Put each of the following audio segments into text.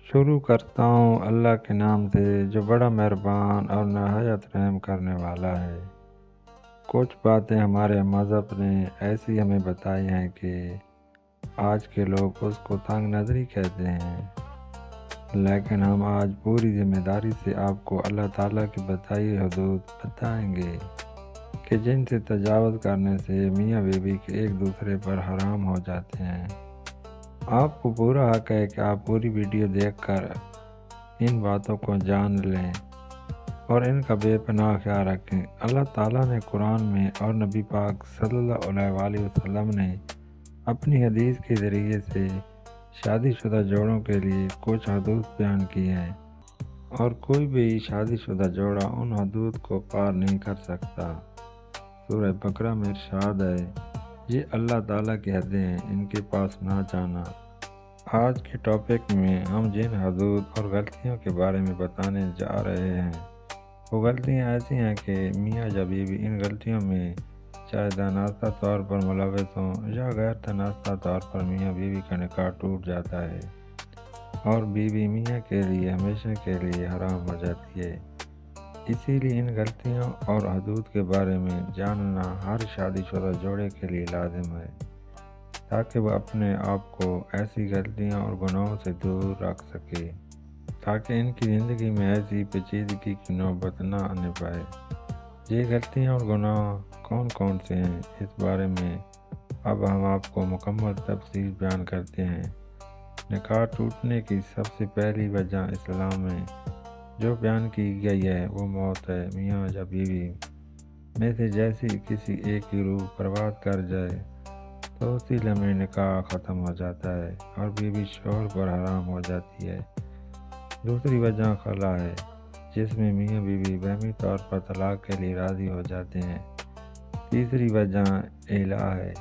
شروع کرتا ہوں اللہ کے نام سے جو بڑا مہربان اور نہایت رحم کرنے والا ہے۔ کچھ باتیں ہمارے مذہب نے ایسی ہمیں بتائی ہیں کہ آج کے لوگ اس کو تنگ نظری کہتے ہیں، لیکن ہم آج پوری ذمہ داری سے آپ کو اللہ تعالیٰ کی بتائی حدود بتائیں گے کہ جن سے تجاوز کرنے سے میاں بیوی کے ایک دوسرے پر حرام ہو جاتے ہیں۔ آپ کو پورا حق ہے کہ آپ پوری ویڈیو دیکھ کر ان باتوں کو جان لیں اور ان کا بے پناہ خیال رکھیں۔ اللہ تعالیٰ نے قرآن میں اور نبی پاک صلی اللہ علیہ وآلہ وسلم نے اپنی حدیث کے ذریعے سے شادی شدہ جوڑوں کے لیے کچھ حدود بیان کی ہیں، اور کوئی بھی شادی شدہ جوڑا ان حدود کو پار نہیں کر سکتا۔ سورہ بقرہ میں ارشاد ہے، یہ اللہ تعالیٰ کی حدیں ہیں، ان کے پاس نہ جانا۔ آج کے ٹاپک میں ہم جن حدود اور غلطیوں کے بارے میں بتانے جا رہے ہیں وہ غلطیاں ایسی ہیں کہ میاں یا بیوی ان غلطیوں میں چاہے دانستہ طور پر ملوث ہوں یا غیر دانستہ طور پر میاں بیوی کا نکاح ٹوٹ جاتا ہے اور بیوی میاں کے لیے ہمیشہ کے لیے حرام ہو جاتی ہے۔ اسی لیے ان غلطیوں اور حدود کے بارے میں جاننا ہر شادی شدہ جوڑے کے لیے لازم ہے، تاکہ وہ اپنے آپ کو ایسی غلطیوں اور گناہوں سے دور رکھ سکے، تاکہ ان کی زندگی میں ایسی پیچیدگی کی نوبت نہ آنے پائے۔ یہ غلطیاں اور گناہ کون کون سے ہیں، اس بارے میں اب ہم آپ کو مکمل تفصیل بیان کرتے ہیں۔ نکاح ٹوٹنے کی سب سے پہلی وجہ اسلام میں جو بیان کی گئی ہے وہ موت ہے۔ میاں یا بیوی میں سے جیسی کسی ایک کی روح پرواز کر جائے تو اسی لمحے نکاح ختم ہو جاتا ہے اور بیوی شوہر پر حرام ہو جاتی ہے۔ دوسری وجہ خلا ہے، جس میں میاں بیوی باہمی طور پر طلاق کے لیے راضی ہو جاتے ہیں۔ تیسری وجہ الہ ہے،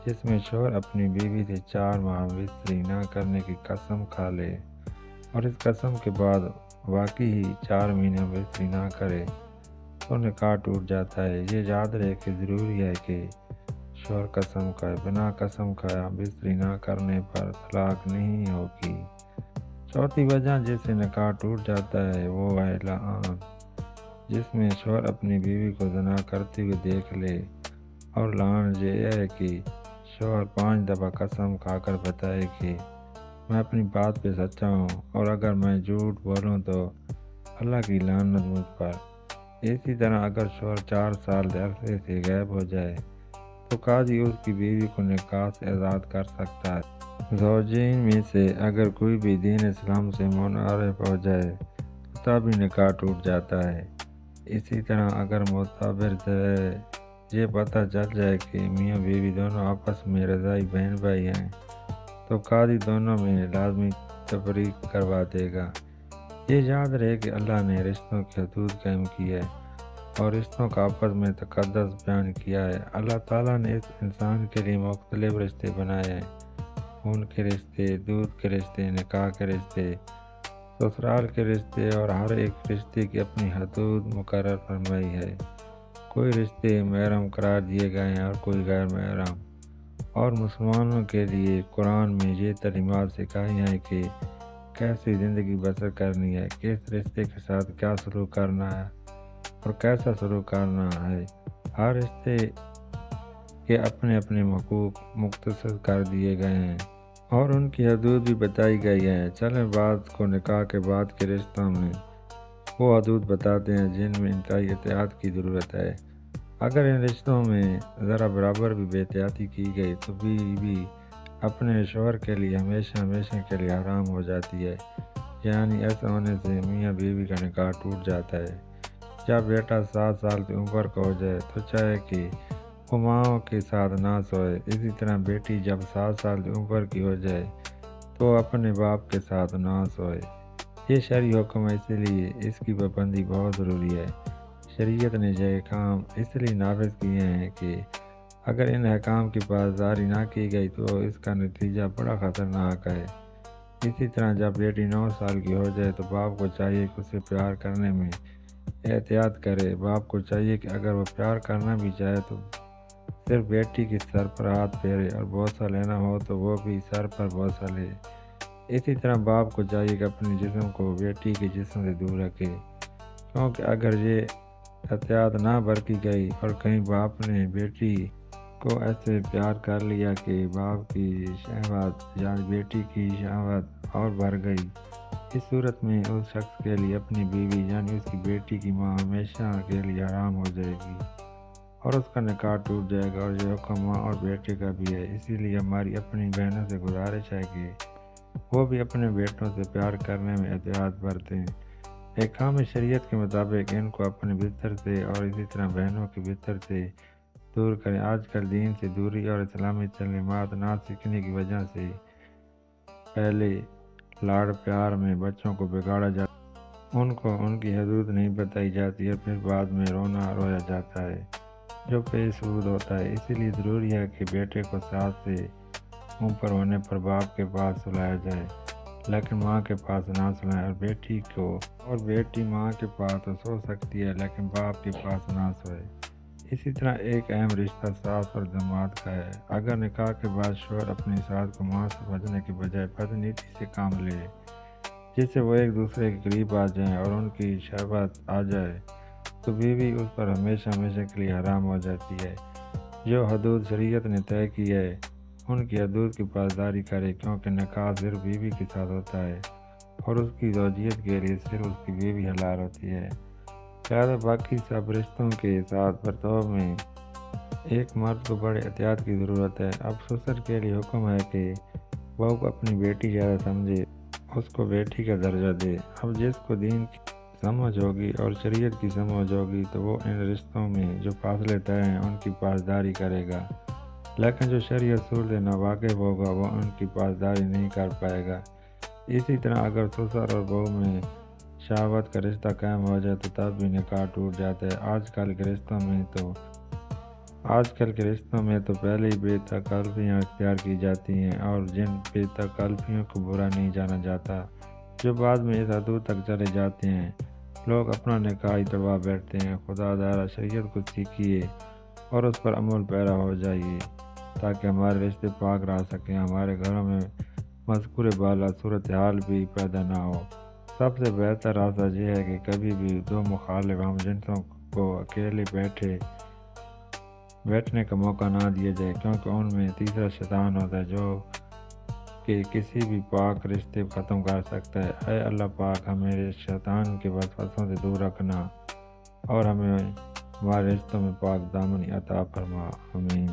جس میں شوہر اپنی بیوی سے 4 ماہ بستری نہ کرنے کی قسم کھا لے اور اس قسم کے بعد واقعی ہی 4 مہینے بستری نہ کرے تو نکاح ٹوٹ جاتا ہے۔ یہ یاد رہے کہ ضروری ہے کہ شوہر قسم کھائے، بنا قسم کھایا بستری نہ کرنے پر طلاق نہیں ہوگی۔ چوتھی وجہ جس سے نکاح ٹوٹ جاتا ہے وہ ہے لعان، جس میں شوہر اپنی بیوی کو زنا کرتے ہوئے دیکھ لے، اور لعان یہ ہے کہ شوہر 5 دفعہ قسم کھا کر بتائے کہ میں اپنی بات پہ سچا ہوں اور اگر میں جھوٹ بولوں تو اللہ کی لعنت مجھ پر۔ اسی طرح اگر شوہر 4 سال عرصے سے غائب ہو جائے تو قاضی اس کی بیوی کو نکاح سے آزاد کر سکتا ہے۔ زوجین میں سے اگر کوئی بھی دین اسلام سے منحرف ہو جائے تو تب ہی نکاح ٹوٹ جاتا ہے۔ اسی طرح اگر معتبر سے یہ پتہ چل جائے کہ میاں بیوی دونوں آپس میں رضائی بہن بھائی ہیں تو قاضی دونوں میں لازمی تفریق کروا دے گا۔ یہ یاد رہے کہ اللہ نے رشتوں کی حدود قائم کی ہے اور رشتوں کا آپس میں تقدس بیان کیا ہے۔ اللہ تعالیٰ نے اس انسان کے لیے مختلف رشتے بنائے ہیں، خون کے رشتے، دودھ کے رشتے، نکاح کے رشتے، سسرال کے رشتے، اور ہر ایک رشتے کی اپنی حدود مقرر فرمائی ہے۔ کوئی رشتے محرم قرار دیے گئے ہیں اور کوئی غیر محرم، اور مسلمانوں کے لیے قرآن میں یہ تعلیمات سکھائی ہیں کہ کیسی زندگی بسر کرنی ہے، کس رشتے کے ساتھ کیا سلوک کرنا ہے اور کیسا سلوک کرنا ہے۔ ہر رشتے کے اپنے اپنے حقوق مختصر کر دیے گئے ہیں اور ان کی حدود بھی بتائی گئی ہیں۔ چلیں بات کو نکاح کے بعد کے رشتوں میں وہ حدود بتاتے ہیں جن میں انتہائی احتیاط کی ضرورت ہے۔ اگر ان رشتوں میں ذرا برابر بھی بے احتیاطی کی گئی تو بیوی اپنے شوہر کے لیے ہمیشہ کے لیے حرام ہو جاتی ہے، یعنی ایسا ہونے سے میاں بیوی کا نکاح ٹوٹ جاتا ہے۔ جب بیٹا 7 سال سے اوپر کا ہو جائے تو چاہے کہ وہ ماں کے ساتھ نہ سوئے، اسی طرح بیٹی جب 7 سال سے اوپر کی ہو جائے تو اپنے باپ کے ساتھ نہ سوئے۔ یہ شرعی حکم ہے، اسی لیے اس کی پابندی بہت ضروری ہے۔ شریعت نے یہ احکام اس لیے نافذ کیے ہیں کہ اگر ان احکام کی پاسداری نہ کی گئی تو اس کا نتیجہ بڑا خطرناک ہے۔ اسی طرح جب بیٹی 9 سال کی ہو جائے تو باپ کو چاہیے کہ اسے پیار کرنے میں احتیاط کرے۔ باپ کو چاہیے کہ اگر وہ پیار کرنا بھی چاہے تو صرف بیٹی کے سر پر ہاتھ پھیرے اور بوسہ لینا ہو تو وہ بھی سر پر بوسہ لے۔ اسی طرح باپ کو چاہیے کہ اپنے جسم کو بیٹی کے جسم سے دور رکھے، کیونکہ اگر یہ احتیاط نہ برتی گئی اور کہیں باپ نے بیٹی کو ایسے پیار کر لیا کہ باپ کی شہوت یا بیٹی کی شہوت اور بڑھ گئی، اس صورت میں اس شخص کے لیے اپنی بیوی یعنی اس کی بیٹی کی ماں ہمیشہ کے لیے حرام ہو جائے گی اور اس کا نکاح ٹوٹ جائے گا، اور یہ حکم ماں اور بیٹے کا بھی ہے۔ اسی لیے ہماری اپنی بہنوں سے گزارش ہے کہ وہ بھی اپنے بیٹوں سے پیار کرنے میں احتیاط برتیں۔ احکام شریعت کے مطابق ان کو اپنے بستر سے اور اسی طرح بہنوں کے بستر سے دور کریں۔ آج کل دین سے دوری اور اسلامی تعلیمات نہ سیکھنے کی وجہ سے پہلے لاڑ پیار میں بچوں کو بگاڑا جاتا ہے، ان کو ان کی حدود نہیں بتائی جاتی اور پھر بعد میں رونا رویا جاتا ہے جو بے سود ہوتا ہے۔ اسی لیے ضروری ہے کہ بیٹے کو ساتھ سے اوپر ہونے پر باپ کے پاس سلایا جائے لیکن ماں کے پاس نہ سلائیں، اور بیٹی ماں کے پاس تو سو سکتی ہے لیکن باپ کے پاس نہ سوئے۔ اسی طرح ایک اہم رشتہ ساس اور داماد کا ہے۔ اگر نکاح کے بعد شوہر اپنی ساس کو ماں سمجھنے کے بجائے بدنیتی سے کام لے جس سے وہ ایک دوسرے کے قریب آ جائیں اور ان کی شہوت آ جائے تو بیوی اس پر ہمیشہ ہمیشہ کے لیے حرام ہو جاتی ہے۔ جو حدود شریعت نے طے کی ہے ان کی حدود کی پاسداری کرے، کیونکہ نکاح صرف بیوی کے ساتھ ہوتا ہے اور اس کی زوجیت کے لیے صرف اس کی بیوی حلال ہوتی ہے۔ لہٰذا باقی سب رشتوں کے ساتھ برتاؤ میں ایک مرد کو بڑے احتیاط کی ضرورت ہے۔ اب سسر کے لیے حکم ہے کہ بہو کو اپنی بیٹی زیادہ سمجھے، اس کو بیٹی کا درجہ دے۔ اب جس کو دین کی سمجھ ہوگی اور شریعت کی سمجھ ہوگی تو وہ ان رشتوں میں جو فاصلے طے ہیں ان کی پاسداری کرے گا، لیکن جو شرعی اصول سے ناواقف ہوگا وہ ان کی پاسداری نہیں کر پائے گا۔ اسی طرح اگر سسر اور بہو میں شہوت کا رشتہ قائم ہو جائے تو تب بھی نکاح ٹوٹ جاتا ہے۔ آج کل کے رشتوں میں تو پہلے ہی بے تکلفیاں اختیار کی جاتی ہیں اور جن بے تکلفیوں کو برا نہیں جانا جاتا جو بعد میں اس حدود تک چلے جاتے ہیں، لوگ اپنا نکاح ہی توڑوا بیٹھتے ہیں۔ خدا دارا شریعت کو سیکھیے اور اس پر عمل پیرا ہو جائیے تاکہ ہمارے رشتے پاک رہ سکیں، ہمارے گھروں میں مذکور بالا صورتحال بھی پیدا نہ ہو۔ سب سے بہتر راستہ یہ ہے کہ کبھی بھی دو مخالف ہم جنسوں کو اکیلے بیٹھنے کا موقع نہ دیا جائے، کیونکہ ان میں تیسرا شیطان ہوتا ہے جو کہ کسی بھی پاک رشتے ختم کر سکتا ہے۔ اے اللہ پاک ہمیں شیطان کے وسوسوں سے دور رکھنا اور ہمیں ہمارے رشتوں میں پاک دامنی عطا فرما، آمین۔